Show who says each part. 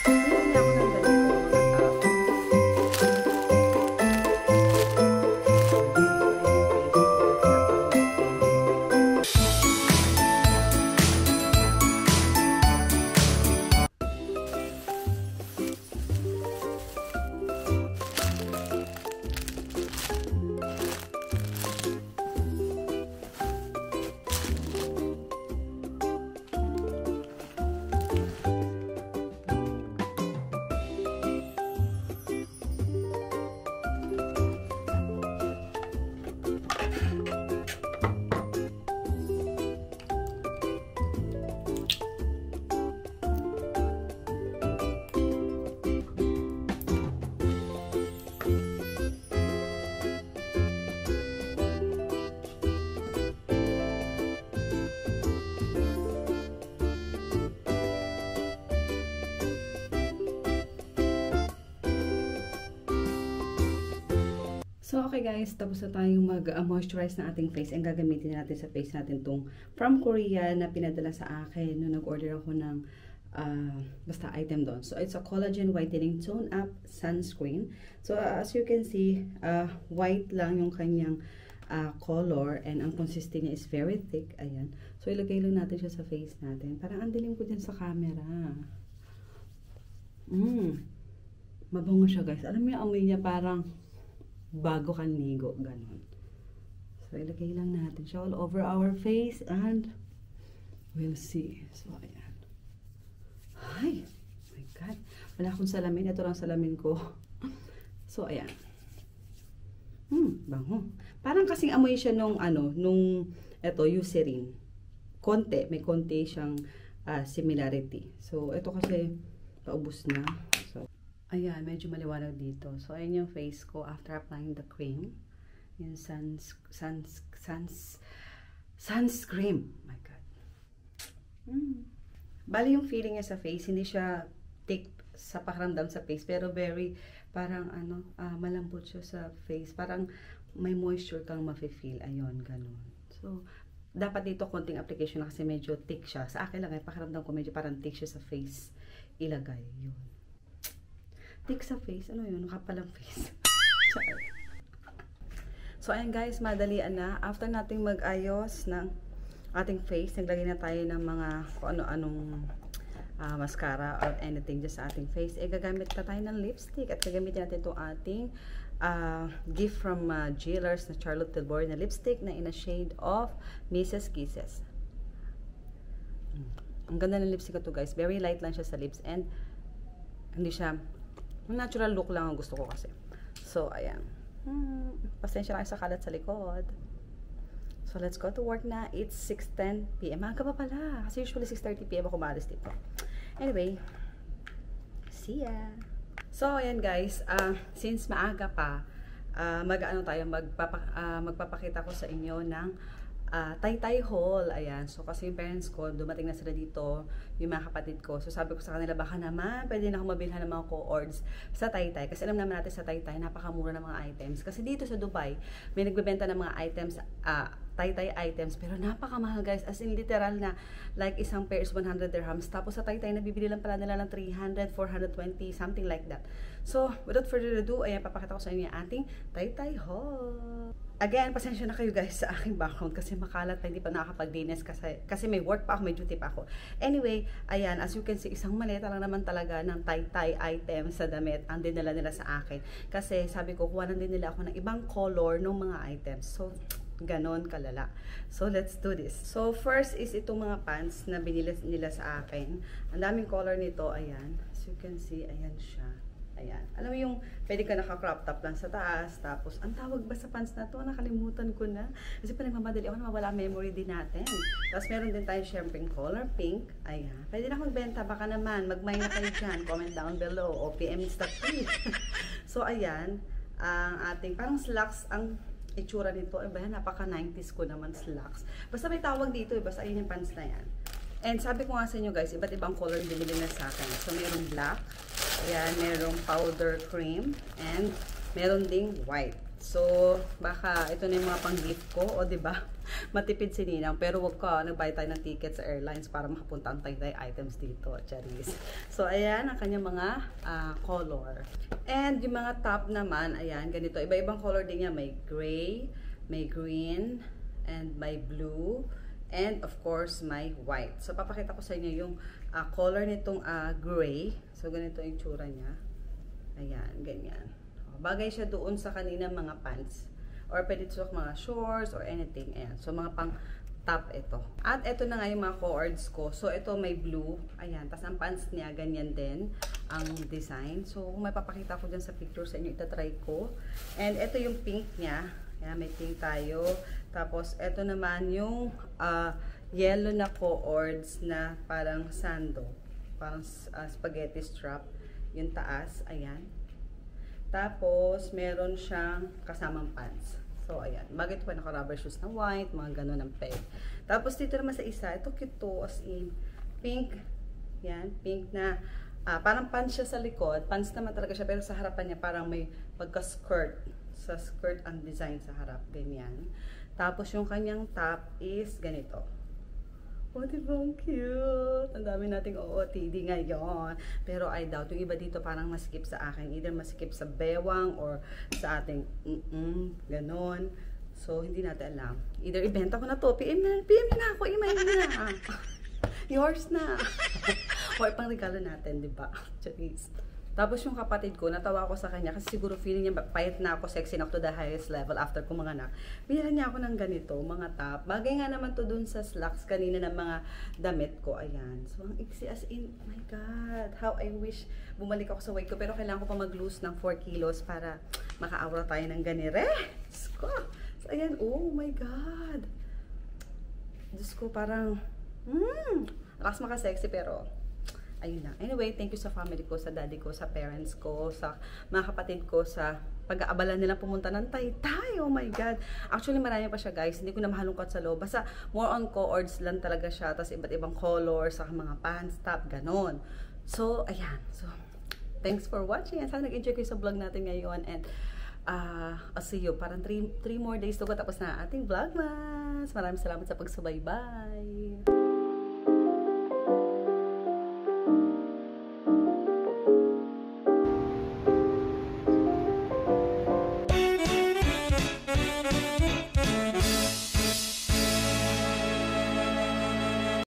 Speaker 1: Bibili ako ng ganito na tap. So, okay guys, tapos na tayong mag-moisturize na ating face. Ang gagamitin natin sa face natin itong from Korea na pinadala sa akin nung nag-order ako ng basta item doon. So, it's a collagen whitening tone up sunscreen. So, as you can see, white lang yung kanyang color and ang consistency niya is very thick. Ayan. So, ilagay lang natin siya sa face natin. Parang ang dilim ko dyan sa camera. Mabango siya guys. Alam mo yung amoy niya parang bago ka ligo, ganon. So, ilagay lang natin siya all over our face and we'll see. So, ayan. Ay! Oh my God. Wala akong salamin. Ito lang salamin ko. So, ayan. Bango. Parang kasing amoy siya nung, ito, Eucerin. Konti. May konti siyang similarity. So, ito kasi paubos na. So, ayan, medyo maliwanag dito. So, ayan yung face ko after applying the cream. Yung sunscreen. Oh my God. Bali yung feeling niya sa face, hindi siya thick sa pakiramdam sa face, pero very, parang malambot siya sa face. Parang may moisture kang mafe-feel. Ayun, ganun. So, dapat dito konting application na kasi medyo thick siya. Sa akin lang, pakiramdam ko medyo parang thick siya sa face. Ilagay, yun. Thick sa face. Ano yun? Kapalang face. So, ayan guys, madalian na. After nating mag-ayos ng ating face, naglagay na tayo ng mga kung ano-anong mascara or anything just sa ating face. Gagamit na tayo ng lipstick at gagamitin natin itong ating gift from Jewelers na Charlotte Tilbury na lipstick na in a shade of Mrs. Kisses. Ang ganda ng lipstick ko to guys. Very light lang siya sa lips and hindi siya natural look lang ang gusto ko kasi. So, ayan. Pasensya lang sa kalat sa likod. So, let's go to work na. It's 6:10 PM. Maaga pa pala. Kasi usually 6:30 PM ako maalis dito. Anyway, see ya! So, ayan guys. Since maaga pa, magpapakita ko sa inyo ng Taytay haul. Ayan. So, kasi yung parents ko, dumating na sila dito, yung mga kapatid ko. So, sabi ko sa kanila, baka naman, pwede na akong mabilhan ng mga co-ords sa Taytay. Kasi alam naman natin sa Taytay, napakamura ng mga items. Kasi dito sa Dubai, may nagbebenta ng mga items, Taytay items, pero napakamahal guys. As in, literal na, like isang pair is 100 dirhams. Tapos sa Taytay, nabibili lang pala nila ng 300, 420, something like that. So, without further ado, ayan, papakita ko sa inyo yung ating Taytay haul. Again, pasensya na kayo guys sa aking background kasi makalat pa, hindi pa nakakapag-dinis kasi may work pa ako, may duty pa ako. Anyway, ayan, as you can see, isang maleta lang naman talaga ng Taytay items sa damit ang dinala nila sa akin. Kasi sabi ko, kuha din nila ako ng ibang color ng mga items. So, ganon kalala. So, let's do this. So, first is itong mga pants na binili nila sa akin. Ang daming color nito, ayan. As you can see, ayan siya. Ayan. Alam mo yung pwede ka naka-crop top lang sa taas. Tapos, ang tawag ba sa pants na to? Nakalimutan ko na. Kasi pa nagmamadali ako na mawala memory din natin. Tapos, meron din tayo syempre color pink. Ayan. Pwede na magbenta. Baka naman, mag-mine na kayo dyan. Comment down below. O PM Insta please. So, ayan. Ang ating, parang slacks ang itsura nito. Iba yan, napaka 90s ko naman slacks. Basta may tawag dito. Basta ayun yung pants na yan. And sabi ko nga sa inyo guys, iba't ibang color yung binili na sa akin. So, mayroong black. Ayan, merong powder cream. And meron ding white. So, baka ito na yung mga pang-gift ko, o diba? Matipid si Ninang, pero wag ka, nagbayad tayo ng ticket sa airlines para makapunta ang Taytay items dito, charis. So, ayan ang kanyang mga color. And yung mga top naman, ayan, ganito. Iba-ibang color din niya. May gray, may green, and may blue, and of course, may white. So, papakita ko sa inyo yung color nitong gray. So, ganito yung tsura niya. Ayan, ganyan. Bagay siya doon sa kanina mga pants. Or pwede ito sa mga shorts or anything. Ayan. So, mga pang top ito. At ito na nga yung mga cords ko. So, ito may blue. Ayan. Tapos, ang pants niya, ganyan din ang design. So, kung may papakita ko dyan sa picture sa inyo, itatry ko. And ito yung pink niya. Ayan, may pink tayo. Tapos, ito naman yung yellow na cords na parang sando. Parang spaghetti strap. Yung taas. Ayan. Tapos, meron siyang kasamang pants. So, ayan. Bagay ito pa naka-rubber shoes na white, mga ganun ang peg. Tapos, dito naman sa isa, ito cute to, as in, pink. Yan, pink na, parang pants siya sa likod. Pants naman talaga siya, pero sa harapan niya, parang may pagka-skirt. Sa skirt ang design sa harap, ganyan. Tapos, yung kanyang top is ganito. Oh, diba ang cute? Ang dami nating OOTD ngayon. Pero I doubt, yung iba dito parang maskip sa akin. Either maskip sa bewang or sa ating ganon. So, hindi natin alam. Either ibenta ko na to, PM na ako, email na. Yours na. O, ipang regalo natin, diba? Charis. Tapos yung kapatid ko, natawa ko sa kanya kasi siguro feeling niya payat na ako, sexy na ako to the highest level after ko mga anak. Binila niya ako ng ganito, mga top. Bagay nga naman to dun sa slacks kanina ng mga damit ko. Ayan. So, ang iksi as in, oh my God, how I wish bumalik ako sa weight ko. Pero kailangan ko pa mag-lose ng 4 kilos para maka-aura tayo ng ganire. Diyos ko. So, ayan, oh my God. Diyos ko, parang, lakas maka-sexy pero, ayun na. Anyway, thank you sa family ko, sa daddy ko, sa parents ko, sa mga kapatid ko, sa pag-aabala nila pumunta ng Taytay. Oh my God. Actually, marami pa siya, guys. Hindi ko na mahalungkot sa loob. Basta, more on cords lang talaga siya. Tapos, iba't ibang colors, sa mga pants, top, ganon. So, ayan. So, thanks for watching. And sana nag-enjoy kayo sa vlog natin ngayon. And, I'll see you. Parang 3 more days to go. Tapos na ating vlogmas. Maraming salamat sa pagsubaybay.